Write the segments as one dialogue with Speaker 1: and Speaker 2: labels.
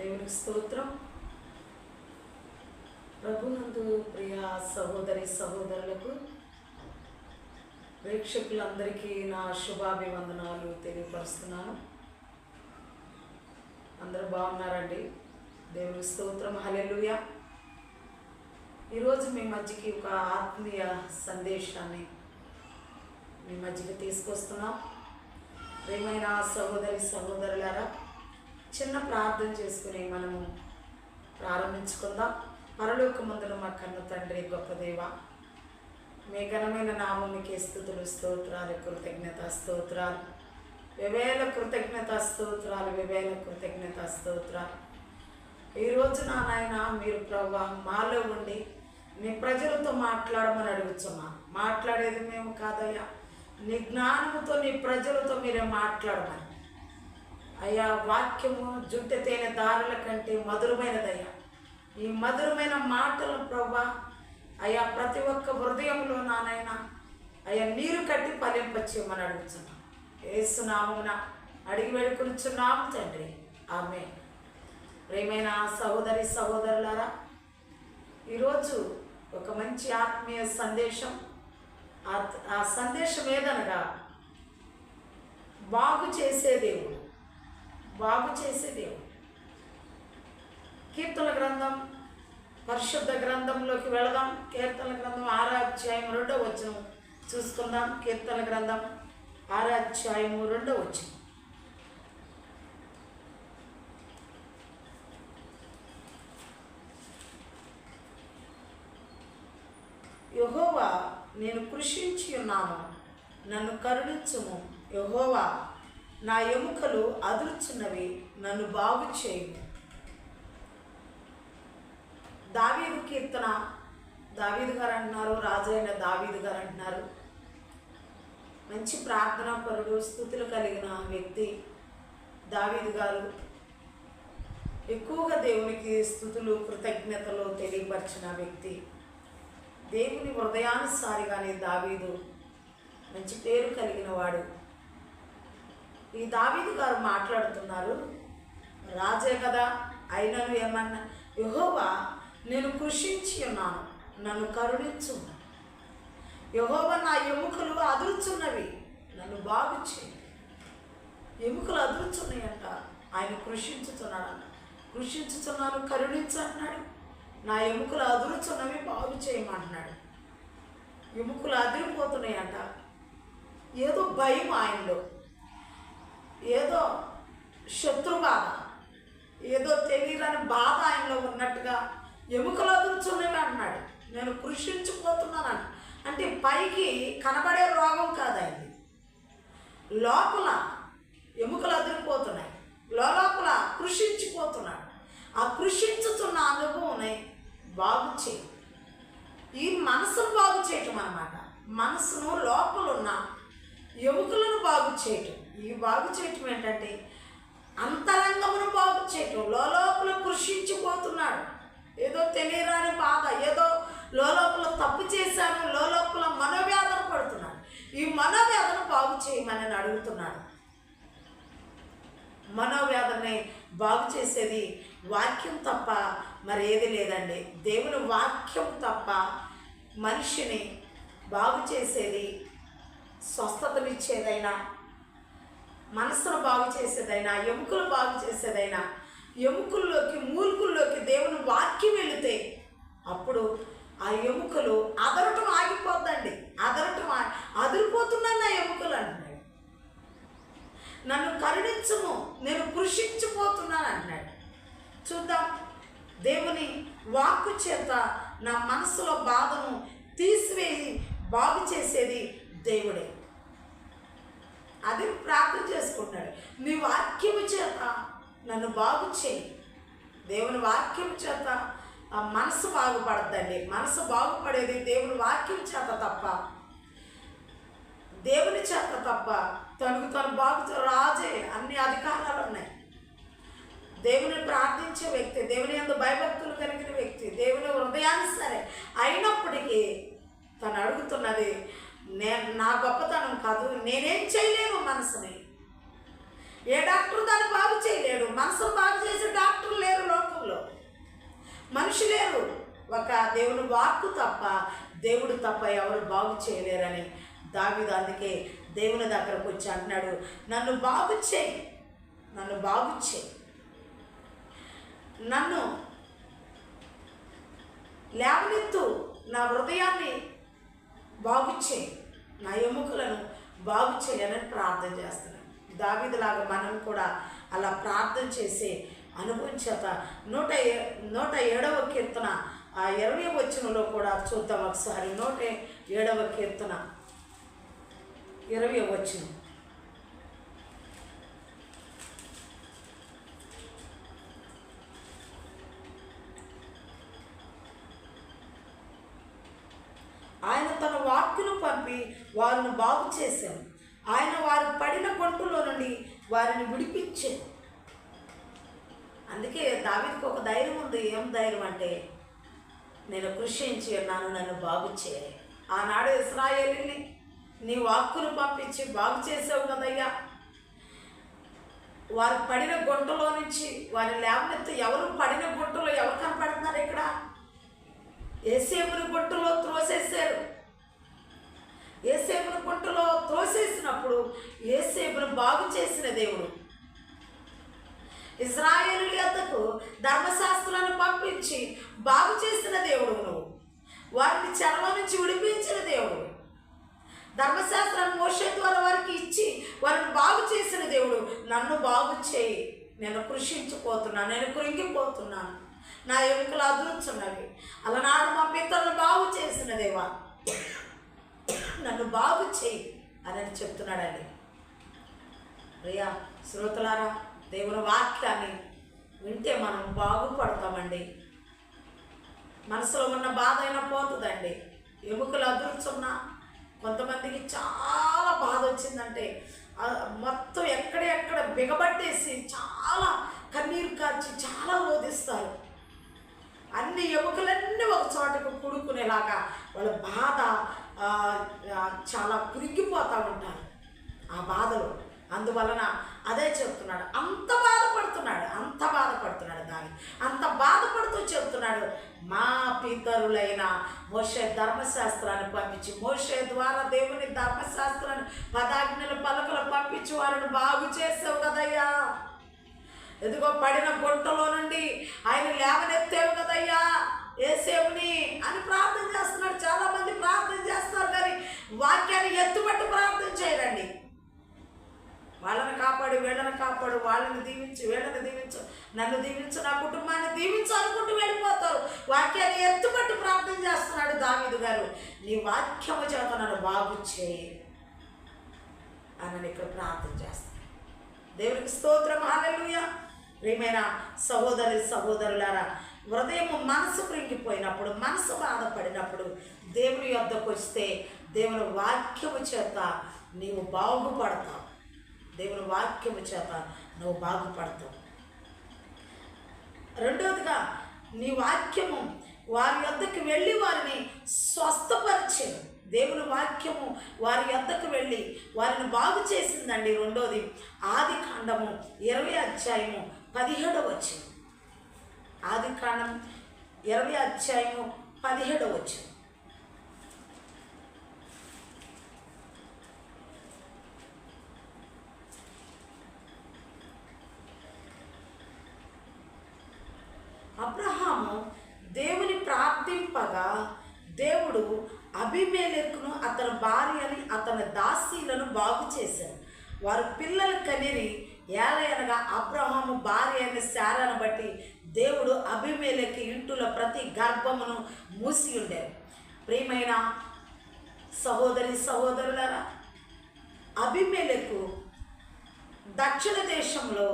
Speaker 1: దేవునికి స్తోత్రం. ప్రభునందు ప్రియ సహోదరి సహోదరులకు, ప్రేక్షకులందరికీ నా శుభాభివందనాలు తెలియపరుస్తున్నాను. అందరూ బాగున్నారండి? దేవునికి స్తోత్రం. హల్లెలూయా. ఈరోజు మీ మధ్యకి ఒక ఆత్మీయ సందేశాన్ని మీ మధ్యకి తీసుకొస్తున్నాం. ప్రియమైన సహోదరి సహోదరులారా, చిన్న ప్రార్థన చేసుకుని మనము ప్రారంభించుకుందాం. పరలోకమందున మా కన్న తండ్రి, గొప్ప దేవ, మీ ఘనమైన నామముకే స్తుతులు, స్తోత్రాలు, కృతజ్ఞత స్తోత్రాలు, వేవేల కృతజ్ఞత స్తోత్రాలు, వేవేల కృతజ్ఞత స్తోత్రాలు. ఈరోజు నాయన మీరు ప్రభువా మాలో ఉండి మీ ప్రజలతో మాట్లాడమని అడుగుతున్నా. మాట్లాడేది మేము కాదయ్యా, నీ జ్ఞానముతో నీ ప్రజలతో మీరే మాట్లాడమని. అయ్యా, వాక్యము జుట్టు తేనె దారుల కంటే మధురమైనదయ్యా. ఈ మధురమైన మాటలు ప్రభువా అయ్యా ప్రతి ఒక్క హృదయంలో నానైనా అయ్యా నీరు కట్టి ఫలింపచేయమని అడుగుతున్నాం. యేసు నామమున అడిగి వేడుకొనుచున్నాము తండ్రి, ఆమేన్. ప్రియమైన సహోదరి సహోదరులారా, ఈరోజు ఒక మంచి ఆత్మీయ సందేశం. ఆ సందేశం ఏదనగా బాగు చేసే దేవుడు, బాగు చేసే దేవుడు. కీర్తన గ్రంథం, పరిశుద్ధ గ్రంథంలోకి వెళదాం. కీర్తన గ్రంథం 6వ అధ్యాయం 2వ వచనం చూసుకుందాం. కీర్తన గ్రంథం 6వ అధ్యాయం 2వ వచనం. యెహోవా, నేను కృషించి ఉన్నాను, నన్ను కరుణించుము. యెహోవా, నా ఎముకలు అదురుచున్నవి, నన్ను బాగు చేయుము. దావీదు కీర్తన. దావీదు గారు అంటున్నారు, రాజు అయిన దావీదు గారు అంటున్నారు, మంచి ప్రార్థనా పరుడు, స్తుతులు కలిగిన వ్యక్తి దావీదు గారు. ఎక్కువగా దేవునికి స్తుతులు కృతజ్ఞతలు తెలియపరిచిన వ్యక్తి. దేవుని హృదయానుసారిగానే దావీదు మంచి పేరు కలిగిన వాడు. ఈ దావీదు గారు మాట్లాడుతున్నారు, రాజే కదా అయినను ఏమన్నా, యెహోవా, నేను కృషించి ఉన్నాను, నన్ను కరుణించు. యెహోవా, నా ఎముకలు అదురుచున్నవి, నన్ను బాగు చేయి. ఎముకలు అదురుచున్నాయంట, ఆయన కృషించుతున్నాడు. కృషించుతున్నాను, కరుణించు అంటున్నాడు. నా ఎముకలు అదురుచున్నవి, బాగు చేయమంటున్నాడు. ఎముకలు అదిరిపోతున్నాయంట. ఏదో భయం ఆయనలో, ఏదో శత్రు బాధ, ఏదో తెలియని బాధ ఆయనలో ఉన్నట్టుగా ఎముకలు అదురుచున్నవి అంటున్నాడు. నేను కృషించిపోతున్నాను అంటే పైకి కనబడే రోగం కాదు ఆయనది. లోపల ఎముకలు అదిరిపోతున్నాయి, లోపల కృషించిపోతున్నాడు. ఆ కృషించుతున్న అనుభవం బాగు చేయి. ఈ మనసును బాగు చేయటం అన్నమాట. మనసును లోపల ఉన్న ఎముకలను బాగు చేయటం. ఈ బాగు చేయటం ఏంటంటే అంతరంగమును బాగు చేయటం. లోపల కృషించిపోతున్నాడు. ఏదో తెలియరాని బాధ, ఏదో లోపల తప్పు చేశాను, లోపల మనోవేదన పడుతున్నాడు. ఈ మనోవేదన బాగు చేయమని అడుగుతున్నాడు. మనోవేదనని బాగు చేసేది వాక్యం తప్ప మరి ఏది లేదండి. దేవుని వాక్యం తప్ప మనిషిని బాగు చేసేది, స్వస్థతనిచ్చేదైనా, మనసును బాగు చేసేదైనా, ఎముకలు బాగు చేసేదైనా, ఎముకల్లోకి మూలుకుల్లోకి దేవుని వాక్యం వెళితే అప్పుడు ఆ ఎముకలు అదరటం ఆగిపోద్దండి. అదిరిపోతున్నాను నా ఎముకలు అంటున్నాడు. నన్ను కరుణించుము, నేను కృషించిపోతున్నాను అంటున్నాడు. చూద్దాం, దేవుని వాక్కు చేత నా మనసులో బాధను తీసివేసి బాగు చేసేది దేవుడే. అది ప్రార్థన చేసుకుంటున్నాడు. నీ వాక్యము చేత నన్ను బాగు చేయి. దేవుని వాక్యం చేత ఆ మనసు బాగుపడద్దండి. మనసు బాగుపడేది దేవుని వాక్యం చేత తప్ప, దేవుని చేత తప్ప. తను బాగు రాజే అన్ని అధికారాలు ఉన్నాయి. దేవుని ప్రార్థించే వ్యక్తి, దేవుని యందు భయభక్తులు కలిగిన వ్యక్తి, దేవుని హృదయాన్ని సరే అయినప్పటికీ తను అడుగుతున్నది నా గొప్పతనం కాదు, నేనేం చేయలేను మనసుని. ఏ డాక్టర్ దాన్ని బాగు చేయలేడు. మనసును బాగు చేసే డాక్టర్ లేరు దేవుడు తప్ప ఎవరు బాగు చేయలేరని దావీదు అందుకే దేవుని దగ్గరకు వచ్చి అంటున్నాడు, నన్ను బాగు చేయి, నన్ను బాగు చేయి, నన్ను లేవనెత్తు, నా హృదయాన్ని బాగు చేయి, నా ఎముకలను బాగు చేయని ప్రార్థన చేస్తున్నాను. దావీదులాగా మనం కూడా అలా ప్రార్థన చేసే అనుభవం చేత 107వ కీర్తన 20వ వచనంలో కూడా చూద్దాం ఒకసారి. 107వ కీర్తన 20వ వచనం. ఆయన తన వాక్కును పంపి వారిని బాగు చేశాను, ఆయన వారు పడిన గొంతులో నుండి వారిని విడిపించాను. అందుకే దావీదుకు ఒక ధైర్యం ఉంది. ఏం ధైర్యం అంటే, నేను కృషించి ఉన్నాను, నన్ను బాగు చేయాలి. ఆనాడు ఇశ్రాయేలుని నీ వాక్కును పంపించి బాగు చేసావు కదయ్యా, వారు పడిన గుంటలో నుంచి వారి లేవనెత్తి. ఎవరు పడిన గుంటలో ఎవరు కనపడుతున్నారు ఇక్కడ? యోసేపుని గుంటలో త్రోసేసారు. యోసేపుని గుంటలో త్రోసేసినప్పుడు యోసేపును బాగు చేసిన దేవుడు, ఇశ్రాయేలు యొద్దకు ధర్మశాస్త్రాలను పంపించి బాగు చేసిన దేవుడు నువ్వు. వారిని చెరలో నుంచి విడిపించిన దేవుడు. ధర్మశాస్త్రాన్ని మోషే ద్వారా వారికి ఇచ్చి వారిని బాగు చేసిన దేవుడు. నన్ను బాగు చేయి, నేను కృషించిపోతున్నాను, నేను కృంగిపోతున్నాను, నా ఎముకలు అదురుచున్నవి. అలనాడు మా పితరులను బాగు చేసిన దేవా, నన్ను బాగు చేయి అని చెప్తున్నాడండి. ప్రియా శ్రోతలారా, దేవుని వాక్యాన్ని వింటే మనం బాగుపడతామండి. మనసులో ఉన్న బాధ అయినా పోతుందండి. ఎముకలు అదురుచున్నా, కొంతమందికి చాలా బాధ వచ్చిందంటే మొత్తం ఎక్కడెక్కడ బిగబట్టేసి చాలా కన్నీరు కార్చి చాలా ఓదిస్తారు. అన్ని ఎముకలన్నీ ఒక చోటకు కుడుకునేలాగా వాళ్ళ బాధ చాలా కురిగిపోతూ ఉంటారు ఆ బాధలో. అందువలన అదే చెప్తున్నాడు, అంత బాధపడుతున్నాడు దాన్ని, అంత బాధపడుతూ చెప్తున్నాడు, మా పితరులైన మోషే ధర్మశాస్త్రాన్ని పంపించి, మోషే ద్వారా దేవుని ధర్మశాస్త్రాన్ని 10 ఆజ్ఞల పలకలు పంపించి వారిని బాగు చేసావు కదయ్యా. ఎదుగో పడిన గుంటలో నుండి ఆయన లేవనెత్తావు కదయ్యా యోసేపుని అని ప్రార్థన చేస్తున్నాడు. చాలామంది ప్రార్థన చేస్తారు కానీ వాక్యాన్ని ఎత్తుపట్టి ప్రార్థన చేయరండి. వాళ్ళని కాపాడు, వీళ్ళని కాపాడు, వాళ్ళని దీవించు, వీళ్ళని దీవించు, నన్ను దీవించు, నా కుటుంబాన్ని దీవించు అనుకుంటూ వెళ్ళిపోతారు. వాక్యాన్ని ఎత్తుపట్టి ప్రార్థన చేస్తున్నాడు దావీదు గారు. నీ వాక్యము చేత నన్ను బాగు చేయి అని ఇక్కడ ప్రార్థన చేస్తాను. దేవునికి స్తోత్రం, హల్లెలూయా. ప్రియమైన సహోదరులారా, హృదయం మనసు కృంగిపోయినప్పుడు, మనసు బాధపడినప్పుడు దేవుని యొద్దకు వస్తే దేవుని వాక్యము చేత నీవు బాగుపడతావు. దేవుని వాక్యము చేత నువ్వు బాగుపడతావు. రెండవదిగా, నీ వాక్యము వారి యొద్దకు వెళ్ళి వారిని స్వస్థపరిచేది. దేవుని వాక్యము వారి యొద్దకు వెళ్ళి వారిని బాగు చేసిందండి. రెండోది, ఆదికాండము 20వ అధ్యాయము 17వ వచనం. ఆదికాండం 20వ అధ్యాయము 17వ వచనం. అబ్రహాము దేవుని ప్రార్థింపగా దేవుడు అబీమెలెకును అతని భార్యని అతని దాసీలను బాగు చేశారు. వారు పిల్లలు కనిరి ఏలయనగా అబ్రహాము భార్య అయిన శారాను బట్టి దేవుడు అబీమెలెకు ఇంటిలో ప్రతి గర్భమును మూసి ఉండేది. ప్రియమైన సహోదరులారా, అబీమెలెకు దక్షిణ దేశంలో,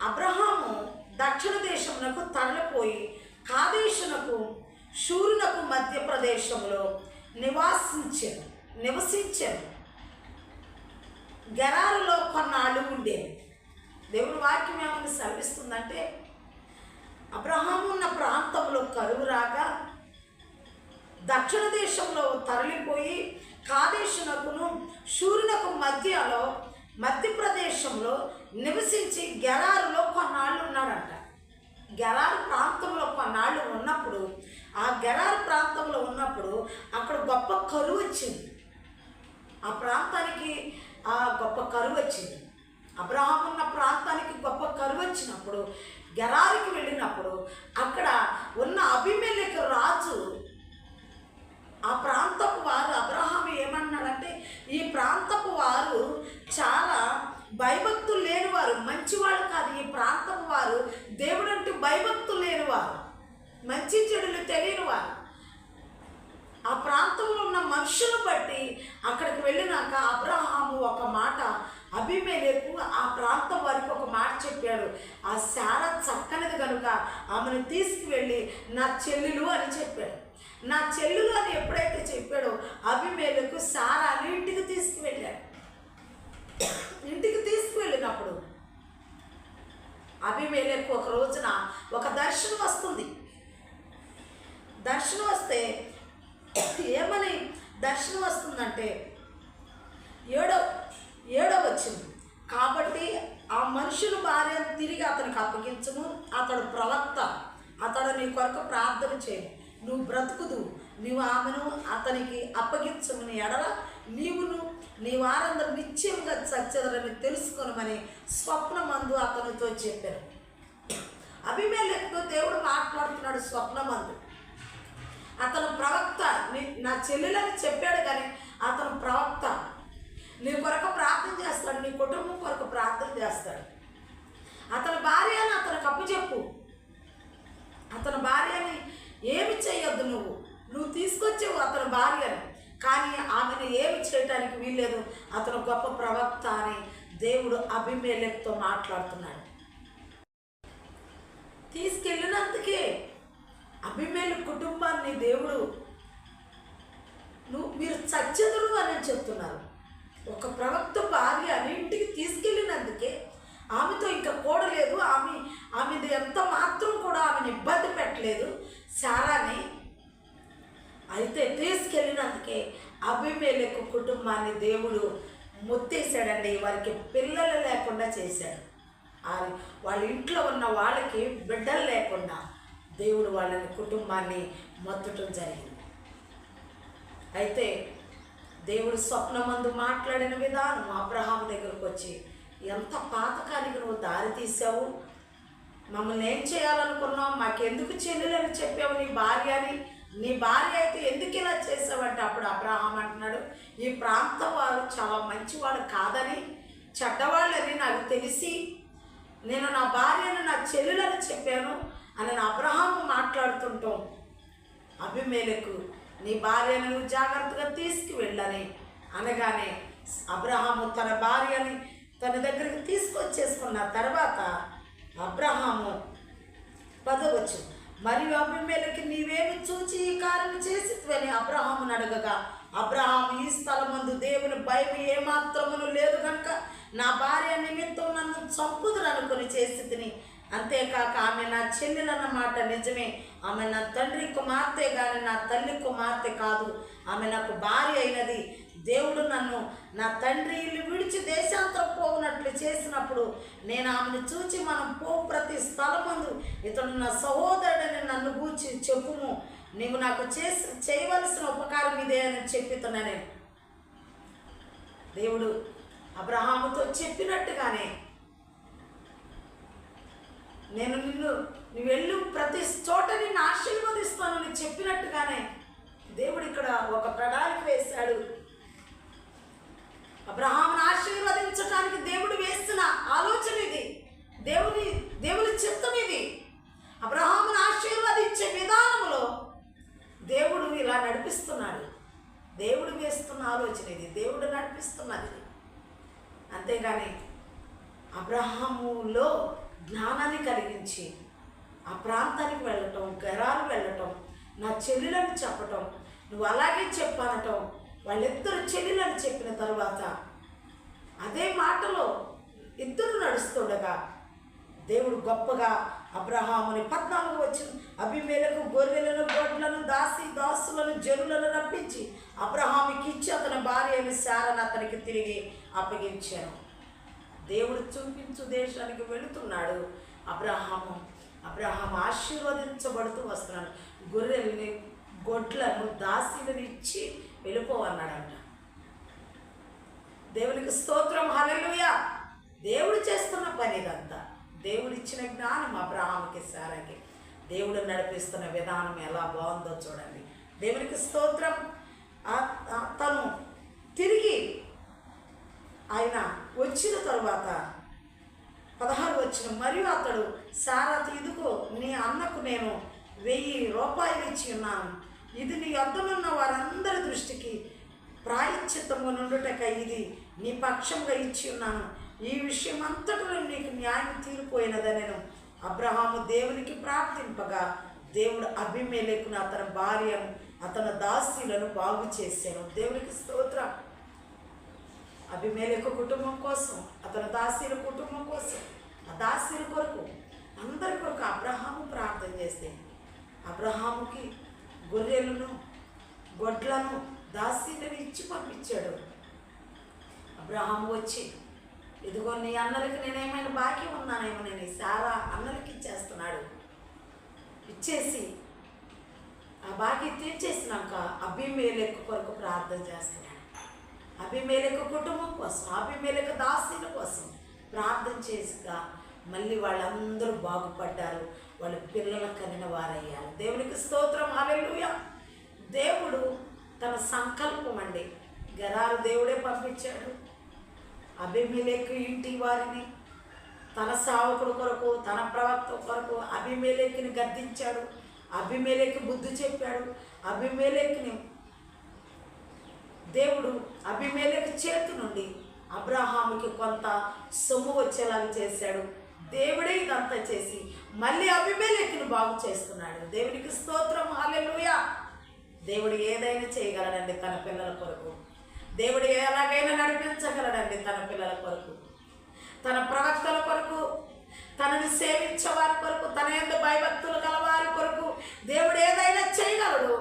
Speaker 1: అబ్రహాము దక్షిణ దేశమునకు తరలిపోయి కాదేశునకు షూరునకు మధ్య ప్రదేశంలో నివసించారు. గెరారులో కొన్నాళ్ళు ఉండేది. దేవుని వాక్యం ఏమని సెలవిస్తుందంటే, అబ్రహాము ఉన్న ప్రాంతంలో కరువు రాగా దక్షిణ దేశంలో తరలిపోయి కాదేశునకును షూరునకు మధ్య ప్రదేశంలో నివసించి గెరారులో కొన్నాళ్ళు ఉన్నాడంట. గెరారు ప్రాంతంలో కొన్నాళ్ళు ఉన్నప్పుడు, ఆ గెరారు ప్రాంతంలో ఉన్నప్పుడు అక్కడ గొప్ప కరువు వచ్చింది. ఆ ప్రాంతానికి గొప్ప కరువు వచ్చింది. అబ్రహాము ఉన్న ప్రాంతానికి గొప్ప కరువు వచ్చినప్పుడు గెరారికి వెళ్ళినప్పుడు అక్కడ ఉన్న అబీమెలెకు రాజు ఆ ప్రాంతపు వారు అబ్రహాము ఏమన్నాడంటే, ఈ ప్రాంతపు వారు చాలా భయభక్తులు లేనివారు, మంచివాళ్ళు కాదు. ఈ ప్రాంతపు వారు దేవుడంటూ భయభక్తులు లేనివారు, మంచి చెడులు తెలియనివారు. ఆ ప్రాంతంలో ఉన్న మనుషులను బట్టి అక్కడికి వెళ్ళినాక అబ్రహాము ఒక మాట అబీమెలెకు ఆ ప్రాంతం వారికి ఒక మాట చెప్పాడు. ఆ శారా చక్కనిది కనుక ఆమెను తీసుకువెళ్ళి నా చెల్లెలు అని చెప్పాడు. నా చెల్లెలు అని ఎప్పుడైతే చెప్పాడో అబీమెలెకు శారాని ఇంటికి తీసుకువెళ్ళాడు. ఇంటికి తీసుకువెళ్ళినప్పుడు అబీమెలెకు ఒక రోజున ఒక దర్శనం వస్తుంది. దర్శనం వస్తే ఏమని దర్శనం వస్తుందంటే, ఏడో వచ్చింది. కాబట్టి ఆ మనుషుల భార్యను తిరిగి అతనికి అప్పగించుము, అతడు ప్రవక్త, అతడు నీ కొరకు ప్రార్థన చేయను, నువ్వు బ్రతుకుదు, నీవు ఆమెను అతనికి అప్పగించమని ఎడల నీవును నీ వారందరూ నిశ్చయంగా చచ్చెదరని తెలుసుకొనమని స్వప్నమందు అతనితో చెప్పారు. అబీమెలెకుతో దేవుడు మాట్లాడుతున్నాడు స్వప్నమందు. అతను ప్రవక్త, నా చెల్లెలని చెప్పాడు కానీ అతను ప్రవక్త. నీ కొరకు ప్రార్థన చేస్తాడు, నీ కుటుంబం కొరకు ప్రార్థన చేస్తాడు. అతని భార్యని అతనికి అప్పచెప్పు. అతని భార్యని ఏమి చేయొద్దు, నువ్వు తీసుకొచ్చావు అతని భార్యని, కానీ ఆమెను ఏమి చేయటానికి వీల్లేదు. అతను గొప్ప ప్రవక్త అని దేవుడు అబీమెలెకుతో మాట్లాడుతున్నాడు. తీసుకెళ్ళినందుకే అబీమెలెకు కుటుంబాన్ని దేవుడు మీరు చచ్చెదరు అని చెప్తున్నారు. ఒక ప్రవక్త భార్య అని ఇంటికి తీసుకెళ్ళినందుకే ఆమెతో ఇంకా కూడలేదు, ఆమెది ఎంత మాత్రం కూడా ఆమెను ఇబ్బంది పెట్టలేదు శారాని. అయితే తీసుకెళ్ళినందుకే అబీమెలెకు కుటుంబాన్ని దేవుడు ముత్తేసాడండి. వారికి పిల్లలు లేకుండా చేశాడు. వాళ్ళ ఇంట్లో ఉన్న వాళ్ళకి బిడ్డలు లేకుండా దేవుడు వాళ్ళని కుటుంబాన్ని మొత్తటం జరిగింది. అయితే దేవుడు స్వప్నమందు మాట్లాడిన విధానం అబ్రహాము దగ్గరకు వచ్చి, ఎంత పాతకానికి నువ్వు దారి తీసావు, మమ్మల్ని ఏం చేయాలనుకున్నావు, మాకెందుకు చెల్లెలని చెప్పావు నీ భార్య అని, నీ భార్య అయితే ఎందుకు ఇలా చేసావంటే అప్పుడు అబ్రహాం అంటున్నాడు, ఈ ప్రాంతం వారు చాలా మంచివాడు కాదని, చెడ్డవాళ్ళని నాకు తెలిసి నేను నా భార్యను నా చెల్లెలని చెప్పాను అని అబ్రహాము మాట్లాడుతుంటాం. అబీమెలెకు నీ భార్యను నువ్వు జాగ్రత్తగా తీసుకువెళ్ళని అనగానే అబ్రహాము తన భార్యని తన దగ్గరికి తీసుకొచ్చేసుకున్న తర్వాత అబ్రహాము 10వ మరియు అబీమెలెకు నీవేమి చూచి ఈ కార్యం చేసిత్వని అబ్రహామును అడగగా, అబ్రహాము ఈ స్థలమందు దేవుని భయం ఏమాత్రమును లేదు కనుక నా భార్య నిమిత్తం నన్ను చంపుదురు అనుకుని చేసి తిని, అంతేకాక ఆమె నా చెల్లెలన్నమాట నిజమే, ఆమె నా తండ్రి కుమార్తె కానీ నా తల్లి కుమార్తె కాదు, ఆమె నాకు భార్య అయినది. దేవుడు నన్ను నా తండ్రి ఇల్లు విడిచి దేశాంతరం పోవునట్లు చేసినప్పుడు నేను ఆమెను చూచి మనం పో ప్రతి స్థలమందు ఇతడు నా సహోదరుడని నన్ను గూర్చి చెప్పుము, నీవు నాకు చేయవలసిన ఉపకారం ఇదే అని చెప్పుతున్నా. దేవుడు అబ్రహాముతో చెప్పినట్టుగానే నేను నువ్వు వెళ్ళు ప్రతి చోట నిన్ను ఆశీర్వదిస్తాను అని చెప్పినట్టుగానే దేవుడు ఇక్కడ ఒక ప్రణాళిక వేశాడు. అబ్రహామును ఆశీర్వదించడానికి దేవుడు వేసిన ఆలోచన ఇది, దేవుని చిత్తం ఇది. అబ్రహామును ఆశీర్వదించే విధానంలో దేవుడు ఇలా నడిపిస్తున్నాడు. దేవుడు వేస్తున్న ఆలోచన ఇది, దేవుడు నడిపిస్తున్నది. అంతేగాని అబ్రహాములో జ్ఞానాన్ని కలిగించి ఆ ప్రాంతానికి వెళ్ళటం, గెరారు వెళ్ళటం, నా చెల్లెలను చెప్పటం, నువ్వు అలాగే చెప్పనటం, వాళ్ళిద్దరు చెల్లెలను చెప్పిన తర్వాత అదే మాటలో ఇద్దరు నడుస్తుండగా దేవుడు గొప్పగా అబ్రహాముని 14వ అబీమెలెకు గొర్రెలను గొడ్లను దాసులను జనులను రప్పించి అబ్రహాముకి ఇచ్చి అతని భార్య అయిన శారాను అతనికి తిరిగి అప్పగించాను. దేవుడు చూపించు దేశానికి వెళుతున్నాడు. అబ్రహాము ఆశీర్వదించబడుతూ వస్తున్నాడు. గొర్రెల్ని గొడ్లను దాసీలను ఇచ్చి వెళ్ళిపోవన్నాడంట. దేవునికి స్తోత్రం, హల్లెలూయా. దేవుడు చేస్తున్న పని ఇదంతా. దేవుడు ఇచ్చిన జ్ఞానం అబ్రహాముకి సారాకి దేవుడు నడిపిస్తున్న విధానం ఎలా బాగుందో చూడండి. దేవునికి స్తోత్రం. తను తిరిగి ఆయన వచ్చిన తరువాత 16 వచ్చిన, మరియు అతడు సారాతో, ఇదిగో నీ అన్నకు నేను 1000 రూపాయలు ఇచ్చి ఉన్నాను. ఇది నీ వద్దనున్న వారందరి దృష్టికి ప్రాయశ్చిత్తము నుండుటకై ఇది నీ పక్షంగా ఇచ్చి ఉన్నాను. ఈ విషయం అంతటిలో నీకు న్యాయం తీరిపోయినదనెను. అబ్రహాము దేవునికి ప్రార్థింపగా దేవుడు అబీమెలెకును అతని భార్యను అతని దాసీలను బాగు చేశాను. దేవునికి స్తోత్రం. అబీమెలెకు కుటుంబం కోసం, అతని దాసీల కుటుంబం కోసం, ఆ దాసీల కొరకు, అందరి కొరకు అబ్రహాము ప్రార్థన చేస్తే అబ్రహాముకి గొర్రెలను గొడ్లను దాసీలను ఇచ్చి పంపించాడు. అబ్రహాము వచ్చి, ఇదిగో నీ అన్నలకి నేనేమైనా బాకీ ఉన్నానేమో, నేను సారా అన్నలకి ఇచ్చేస్తున్నాడు. ఇచ్చేసి ఆ బాకీ తీర్చేసినాక అబీమెలెకు కొరకు ప్రార్థన చేస్తున్నాడు. అబీమెలెకు కుటుంబం కోసం, అబీమెలెకు దాసీల కోసం ప్రార్థన చేసిగా మళ్ళీ వాళ్ళందరూ బాగుపడ్డారు. వాళ్ళ పిల్లలు కనిన వారయ్యారు. దేవునికి స్తోత్రం, హల్లెలూయా. దేవుడు తన సంకల్పం అండి, గెరారు దేవుడే పంపించాడు. అబీమెలెకు ఇంటి వారిని తన సేవకుడు కొరకు, తన ప్రవక్త కొరకు అబీమెలెకుని గద్దించాడు. అబీమెలెకు బుద్ధి చెప్పాడు. అబీమెలెకుని దేవుడు అబీమెలెకు చేతి నుండి అబ్రహాముకి కొంత సొమ్ము వచ్చేలాగా చేశాడు. దేవుడే ఇదంతా చేసి మళ్ళీ అబీమెలెకుని బాగు చేస్తున్నాడు. దేవునికి స్తోత్రం, హల్లెలూయా. దేవుడు ఏదైనా చేయగలడండి తన పిల్లల కొరకు. దేవుడు ఎలాగైనా నడిపించగలడండి తన పిల్లల కొరకు, తన ప్రవక్తల కొరకు, తనని సేవించే వారి కొరకు, తన యందు భయభక్తులు గల వారి కొరకు దేవుడు ఏదైనా చేయగలడు.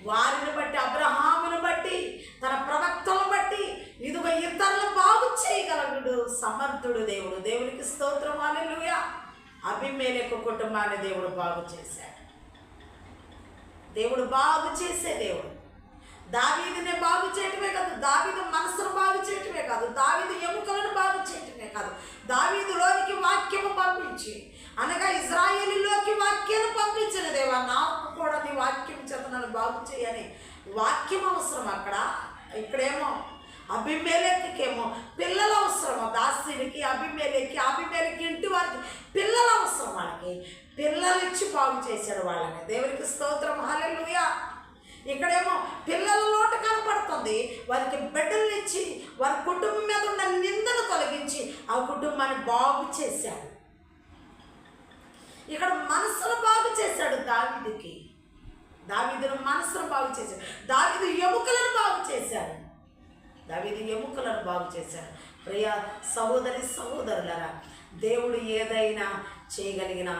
Speaker 1: వారిని బట్టి, అబ్రహామును బట్టి, తన ప్రవక్తలను బట్టి ఇదిగో ఇతరులు బాగు చేయగలడు సమర్థుడు దేవుడు. దేవునికి స్తోత్రం, హల్లెలూయా. అబీమెలెకు కుటుంబాన్ని దేవుడు బాగు చేశాడు. దేవుడు బాగు చేసే దేవుడు. దావీదునే బాగు చేయటమే కాదు, దావీదు మనసును బాగు చేయటమే కాదు, దావీదు ఎముకలను బాగు చేయటమే కాదు, దావీదులోనికి వాక్యము పంపించి, అనగా ఇజ్రాయేలులోకి వాక్యాన్ని పంపించిన దేవా, నాకు కూడా నీ వాక్యం చేత నన్ను బాగు చేయని వాక్యం అవసరం. ఇక్కడేమో అబీమెలెకుకేమో పిల్లలు అవసరము. దాసీనికి అబీమెలెకు ఇంటి వారికి పిల్లలు అవసరం. వాళ్ళకి పిల్లలు ఇచ్చి బాగు చేశాడు వాళ్ళని. దేవునికి స్తోత్రం, హల్లెలూయా. ఇక్కడేమో పిల్లల లోటు కనపడుతుంది, వారికి బిడ్డలు ఇచ్చి వారి కుటుంబం మీద ఉన్న నిందను తొలగించి ఆ కుటుంబాన్ని బాగు చేశాడు. ఇక్కడ మనసును బాగు చేశాడు దావీదుకి. దావీదును మనసును బాగు చేశాడు. దావీదు ఎముకలను బాగు చేశాడు. ప్రియ సహోదరి సహోదరులరా, దేవుడు ఏదైనా చేయగలిగిన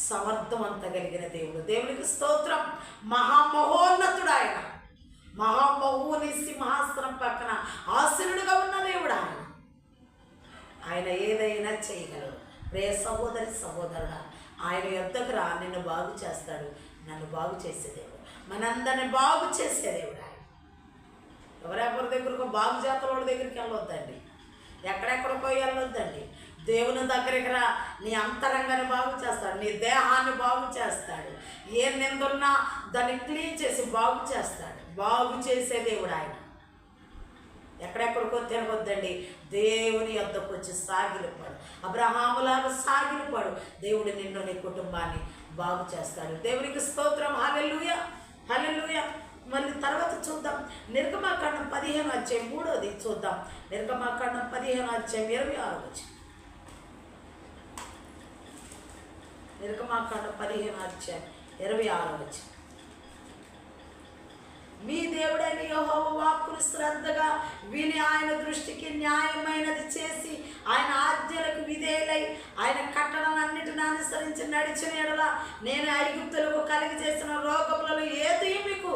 Speaker 1: సమర్థవంతగలిగిన దేవుడు. దేవునికి స్తోత్రం. మహామహోన్నతుడు ఆయన. మహామహుని సింహాసనం పక్కన ఆసీనుడుగా ఉన్న దేవుడు ఆయన ఏదైనా చేయగలడు. ప్రియ సహోదరి సహోదరుడా, ఆయన యొద్దకు రా, నిన్ను బాగు చేస్తాడు. నన్ను బాగు చేసే దేవుడు, మనందరిని బాగు చేసే దేవుడు ఆయన. ఎవరెవరి దగ్గరకు, బాగు చేతల వాళ్ళ దగ్గరికి వెళ్ళొద్దండి, ఎక్కడెక్కడికో వెళ్ళొద్దండి. దేవుని దగ్గరికి రా, నీ అంతరంగాన్ని బాగు చేస్తాడు, నీ దేహాన్ని బాగు చేస్తాడు. ఏ నిందున్నా దాన్ని క్లీన్ చేసి బాగు చేస్తాడు. బాగు చేసే దేవుడు ఆయన. ఎక్కడెక్కడికో తిరగొద్దండి, దేవుని యొద్దకు వచ్చి సాగిలిపాడు. అబ్రహాములాగా సాగిలిపాడు. దేవుడు నిన్ను, నీ కుటుంబాన్ని బాగు చేస్తాడు. దేవునికి స్తోత్రం, హల్లెలూయా, హల్లెలూయా. మళ్ళీ తర్వాత చూద్దాం. నిర్గమాకాండం 15 అధ్యాయం 3 చూద్దాం. నిర్గమాకాండం 15 అధ్యాయం 26 వచ్చి. నిర్గమాకాండం 15 అధ్యాయం 26 వచ్చి. మీ దేవుడైన యెహోవా వాక్కును శ్రద్ధగా విని ఆయన దృష్టికి న్యాయమైనది చేసి ఆయన ఆజ్ఞలకు విధేయులై ఆయన కట్టడలన్నిటిని అనుసరించి నడిచిన యెడల నేను ఐగుప్తులకు కలిగి చేసిన రోగములలో ఏది మీకు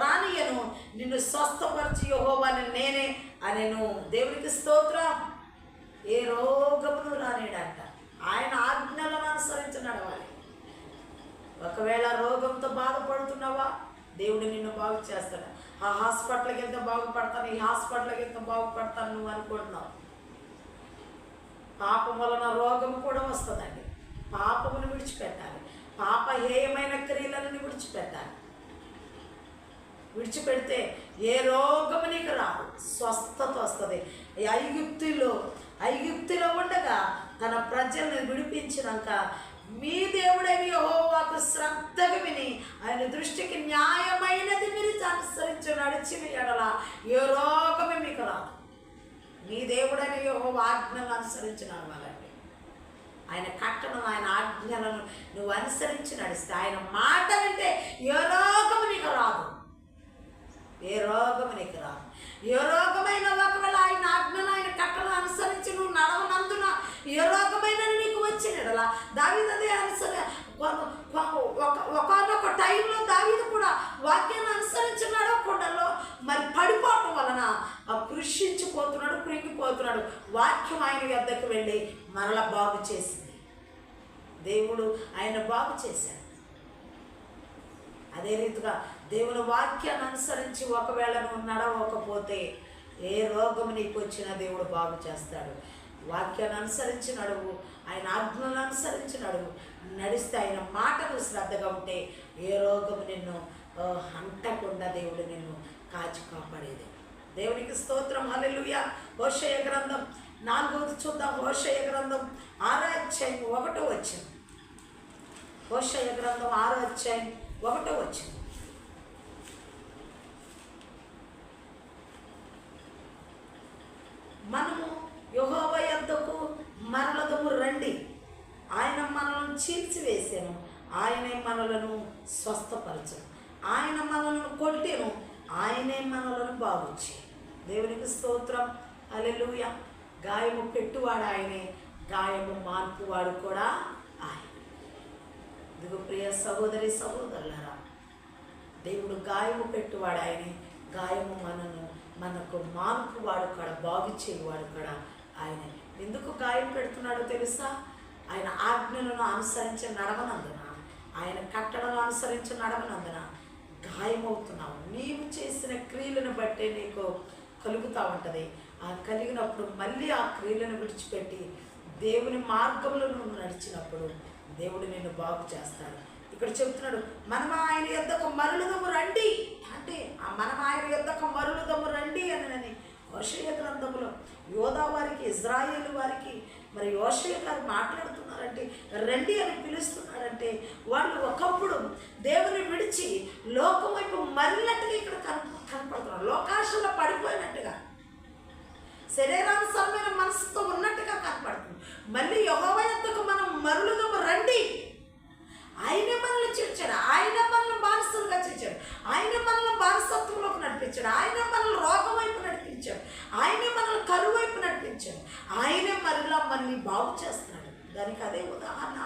Speaker 1: రానియను, నిన్ను స్వస్థపరిచి యెహోవాని నేనే అనెను. దేవునికి స్తోత్రం. ఏ రోగమును రానిడంట. ఆయన ఆజ్ఞలను అనుసరించి నడవాలి. ఒకవేళ రోగంతో బాధపడుతున్నావా, దేవుడు నిన్ను బాగు చేస్తాడు. ఆ హాస్పిటల్కి వెళ్తే బాగుపడతాను, ఈ హాస్పిటల్కి వెళ్తే బాగుపడతాను నువ్వు అనుకుంటున్నావు. పాపం వలన రోగం కూడా వస్తుందండి. పాపమును విడిచిపెట్టాలి. పాప హేయమైన క్రియలను విడిచిపెట్టాలి. విడిచిపెడితే ఏ రోగము నీకు రాదు, స్వస్థత వస్తుంది. ఐగుప్తులో ఉండగా తన ప్రజల్ని విడిపించినాక మీ దేవుడైన యెహోవాకు శ్రద్ధగా విని ఆయన దృష్టికి న్యాయమైనది మీరు అనుసరించి నడిచిన ఎడల ఏ రోగమే మీకు రాదు. మీ దేవుడైన యెహోవా ఆజ్ఞలను అనుసరించి నడవాలండి. ఆయన కట్టడం, ఆయన ఆజ్ఞలను నువ్వు అనుసరించి నడిస్తే, ఆయన మాట వింటే ఏ రోగము నీకు రాదు. ఏ రోగము నీకు రాదు. ఏ రోగమైన ఒకవేళ ఆయన ఆజ్ఞలు, ఆయన కట్టలను అనుసరించి నువ్వు నడవనందున ఏ రోగమైన నీకు వచ్చినలా దావీదు అదే ఒకనొక టైంలో దావీదు కూడా వాక్యాన్ని అనుసరించి నడవకుండాలో మరి పడిపోవటం వలన కృషించిపోతున్నాడు, కృంగిపోతున్నాడు. వాక్యం ఆయన వద్దకు వెళ్ళి మరలా బాగు చేసింది. దేవుడు ఆయన బాగు చేశాడు. అదే రీతిగా దేవుని వాక్యాన్ని అనుసరించి ఒకవేళ నువ్వు నడవకపోతే ఏ రోగం నీకు వచ్చినా దేవుడు బాగు చేస్తాడు. వాక్యాన్ని అనుసరించి నడువు, ఆయన ఆజ్ఞలను అనుసరించి నడువు. నడిస్తే ఆయన మాటలు శ్రద్ధగా ఉంటే ఏ రోగం నిన్ను అంటకుండా దేవుడు నిన్ను కాచి కాపాడేది. దేవునికి స్తోత్రం. హల్లెలూయా. హోషేయ గ్రంథం 4వ చూద్దాం. హోషేయ గ్రంథం 6వ అధ్యాయం 1వ వచనం. హోషేయ గ్రంథం 6వ అధ్యాయం 1వ వచనం. మనము యెహోవా యొద్దకు మరలదము రండి, ఆయన మనలను చీల్చివేసాను, ఆయనే మనలను స్వస్థపరచను, ఆయన మనలను కొట్టెను, ఆయనే మనలను బాగుచ్చి. దేవునికి స్తోత్రం. హల్లెలూయా. గాయము పెట్టువాడు ఆయనే, గాయము మార్పువాడు కూడా ఆయన. ఇదిగో ప్రియ సహోదరి సహోదరులారా, దేవుడు గాయము పెట్టువాడు ఆయనే, గాయము మనకు మార్పువాడు కూడా, బాగు చేయవాడు కూడా ఆయన. ఎందుకు గాయం పెడుతున్నాడో తెలుసా? ఆయన ఆజ్ఞలను అనుసరించి నడవనందున, ఆయన కట్టడను అనుసరించి నడవనందున గాయమవుతున్నావు. నీవు చేసిన క్రియలను బట్టే నీకు కలుగుతూ ఉంటుంది. ఆ కలిగినప్పుడు మళ్ళీ ఆ క్రియలను విడిచిపెట్టి దేవుని మార్గంలో నువ్వు నడిచినప్పుడు దేవుడు నిన్ను బాగు చేస్తాడు. ఇక్కడ చెప్తున్నాడు, మనం ఆయన యొద్దకు మరలుదము రండి అంటే, మనం ఆయన యొద్దకు మరలుదము రండి అని హోషేయ గ్రంథంలో యోధా వారికి, ఇజ్రాయేలు వారికి మరి హోషేయ గారు మాట్లాడుతున్నారంటే, రండి అని పిలుస్తున్నారంటే, వాళ్ళు ఒకప్పుడు దేవుని విడిచి లోకం వైపు మరినట్టుగా ఇక్కడ కనపడుతున్నారు. లోకాశలో పడిపోయినట్టుగా, శరీరానుసారమైన మనసుతో ఉన్నట్టుగా కనపడుతుంది. మళ్ళీ యెహోవా యొద్దకు మనం మరలుదము రండి. ఆయనే మనల్ని చేర్చాడు, ఆయన మనల్ని బానిసలుగా చేర్చాడు, ఆయన మనల్ని బానిసత్వంలోకి నడిపించాడు, ఆయన మనల్ని రోగం వైపు నడిపించాడు, ఆయనే మనల్ని కరువు వైపు నడిపించాడు, ఆయనే మళ్ళీ బాగు చేస్తున్నాడు. దానికి అదే ఉదాహరణ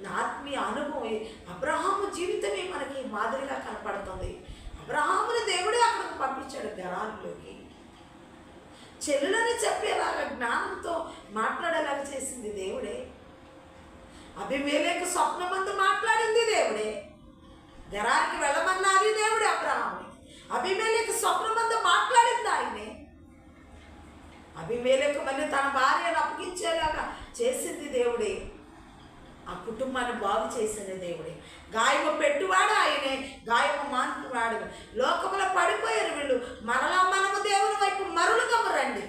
Speaker 1: నా ఆత్మీయ అనుభవం. అబ్రహాము జీవితమే మనకి మాదిరిగా కనపడుతుంది. అబ్రహాముని దేవుడే అక్కడికి పంపించాడు, గెరారులోకి. చెల్లులని చెప్పేలాగా, జ్ఞానంతో మాట్లాడేలాగా చేసింది దేవుడే. అబీమెలెకు స్వప్నమందు మాట్లాడింది దేవుడే. గెరారుకి వెళ్ళమన్నది దేవుడే అబ్రహాముని. అబీమెలెకు స్వప్నమందు మాట్లాడింది ఆయనే. అబీమెలెకు మళ్ళీ తన భార్యను అప్పగించేలాగా చేసింది దేవుడే. ఆ కుటుంబాన్ని బాగు చేసింది దేవుడే. గాయము పెట్టువాడు ఆయనే, గాయము మాన్పువాడు. లోకంలో పడిపోయారు వీళ్ళు. మనము దేవుని వైపు మరలుదము రండి,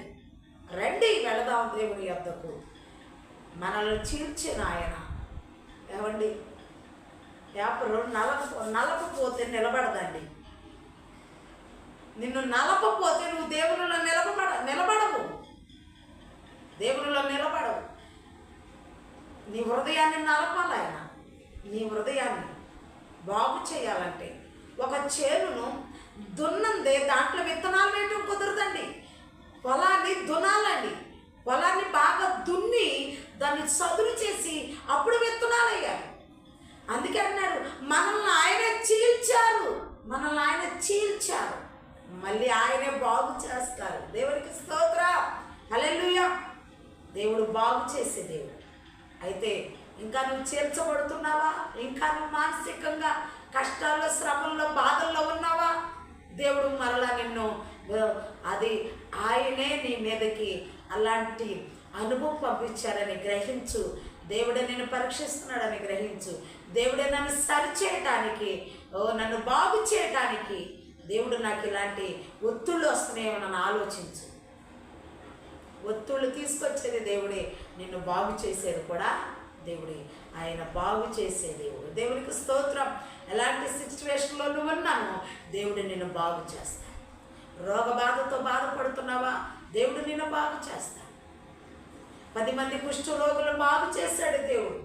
Speaker 1: రండి వెళదాం దేవుని యొద్దకు. మనల్ని చీల్చిన ఆయన ఏమండి, పేపరు నలపపోతే నిలబడదండి. నిన్ను నలపపోతే నువ్వు దేవునిలో నిలబడవు, దేవునిలో నిలబడవు. నీ హృదయాన్ని నలపాలి ఆయన. నీ హృదయాన్ని బాగు చేయాలంటే ఒక చేనును దున్నందే దాంట్లో విత్తనాలు వేయటం కుదరదండి. పొలాన్ని దున్నాలండి. పొలాన్ని బాగా దున్ని దాన్ని చదును చేసి అప్పుడు విత్తనాలు అయ్యారు. అందుకే అన్నాడు, మనల్ని ఆయన చీల్చారు, మళ్ళీ ఆయనే బాగు చేస్తారు. దేవునికి స్తోత్రం. హల్లెలూయా. దేవుడు బాగు చేసే దేవుడు. అయితే ఇంకా నువ్వు చేర్చబడుతున్నావా? ఇంకా నువ్వు మానసికంగా కష్టాల్లో, శ్రమల్లో, బాధల్లో ఉన్నావా? దేవుడు మరలా నిన్ను అది ఆయనే నీ మీదకి అలాంటి అనుభవం పంపించారని గ్రహించు. దేవుడే నేను పరీక్షిస్తున్నాడని గ్రహించు. దేవుడే నన్ను సరిచేయటానికి, నన్ను బాగు చేయటానికి దేవుడు నాకు ఇలాంటి ఒత్తుళ్ళు వస్తున్నాయేమో నన్ను ఆలోచించు. ఒత్తుళ్ళు తీసుకొచ్చేది దేవుడే, నిన్ను బాగు చేసేది కూడా దేవుడే. ఆయన బాగు చేసే దేవుడు. దేవునికి స్తోత్రం. ఎలాంటి సిచ్యువేషన్లో నువ్వు ఉన్నానో దేవుడు నిన్ను బాగు చేస్తాడు. రోగ బాధతో బాధపడుతున్నావా? దేవుడు నిన్ను బాగు చేస్తాడు. 10 మంది కుష్ఠ రోగులను బాగు చేశాడు దేవుడు.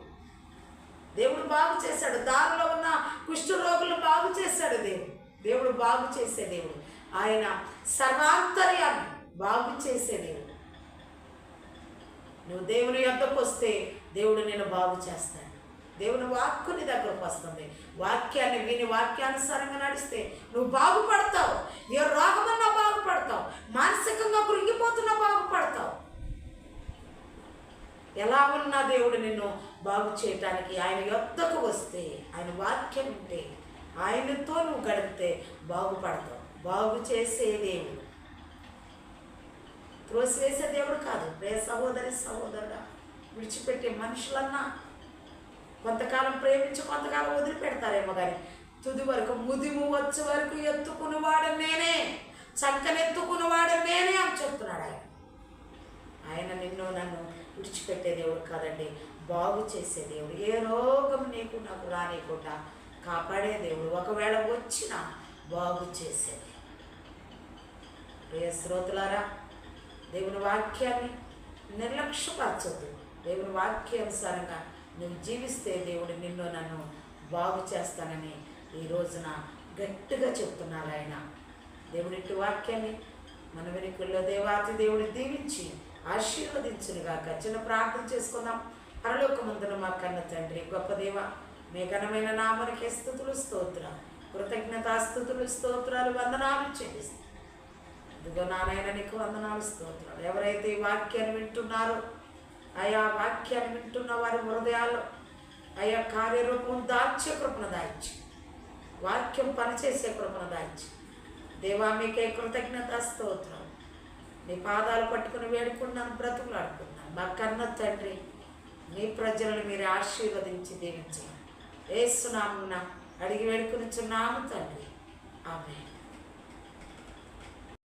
Speaker 1: దేవుడు బాగు చేశాడు. దారిలో ఉన్న కుష్ఠ రోగులను బాగు చేశాడు దేవుడు. దేవుడు బాగు చేసే దేవుడు. ఆయన సర్వాంతర్యాన్ని బాగు చేసే దేవుడు. నువ్వు దేవుని యొద్దకు వస్తే దేవుడు నిన్ను బాగు చేస్తాడు. దేవుని వాక్కుని దగ్గరకు వస్తుంది. వాక్యాన్ని విని వాక్యానుసారంగా నడిస్తే నువ్వు బాగుపడతావు. ఏ రోగమన్నా బాగుపడతావు. మానసికంగా కృంగిపోతున్నా బాగుపడతావు. ఎలా ఉన్నా దేవుడు నిన్ను బాగు చేయటానికి ఆయన యొద్దకు వస్తే, ఆయన వాక్యం ఉంటే, ఆయనతో నువ్వు గడిపితే బాగుపడతావు. బాగు చేసే దేవుడు, త్రోసివేసే దేవుడు కాదు. ప్రియ సహోదరి, సహోదరుడా, విడిచిపెట్టే మనుషులన్నా కొంతకాలం ప్రేమించి కొంతకాలం వదిలిపెడతారేమో, కానీ తుది వరకు, ముదిము వచ్చే వరకు ఎత్తుకునేవాడు నేనే, చక్కనెత్తుకునేవాడు నేనే అని చెప్తున్నాడు ఆయన. ఆయన నిన్ను నన్ను విడిచిపెట్టే దేవుడు కాదండి, బాగు చేసే దేవుడు. ఏ రోగం నీకు నాకు రానికుండా కాపాడే దేవుడు. ఒకవేళ వచ్చినా బాగు చేసేది. ప్రియ శ్రోతలారా, దేవుని వాక్యాన్ని నిర్లక్ష్యపరచొద్దు. దేవుని వాక్యానుసారంగా నువ్వు జీవిస్తే దేవుడు నిన్ను నన్ను బాగు చేస్తానని ఈ రోజున గట్టిగా చెప్తున్నారు ఆయన. దేవుడి వాక్యాన్ని మన వెనుకల్లో దేవాతి దేవుడు దీవించి ఆశీర్వదించునుగాక. చిన్న ప్రార్థన చేసుకుందాం. పరలోకమందున మా కన్న తండ్రి, గొప్ప దేవ, మీ ఘనమైన నామనికే స్తుతులు, స్తోత్రాలు, కృతజ్ఞతాస్తుతులు, స్తోత్రాలు, వందనాలు చెల్లిస్తాం. ఇదిగో నాయన నీకు వందనాలు, స్తోత్రాలు. ఎవరైతే ఈ వాక్యాన్ని వింటున్నారో ఆయా వాక్యాన్ని వింటున్న వారి హృదయాల్లో ఆయా కార్యరూపం దాల్చే కృపణ దాయిచ్చు. వాక్యం పనిచేసే కృపణ దాయిచ్చు. దేవా మీకే కృతజ్ఞత, స్తోత్రం. నీ పాదాలు పట్టుకుని వేడుకున్నాను, బ్రతుకులాడుకున్నాను. మా కన్న తండ్రి, మీ ప్రజలను మీరు ఆశీర్వదించి దీవించండి. యేసు నామమున అడిగి వేడుకునిచున్నాము తండ్రి. ఆమేన్.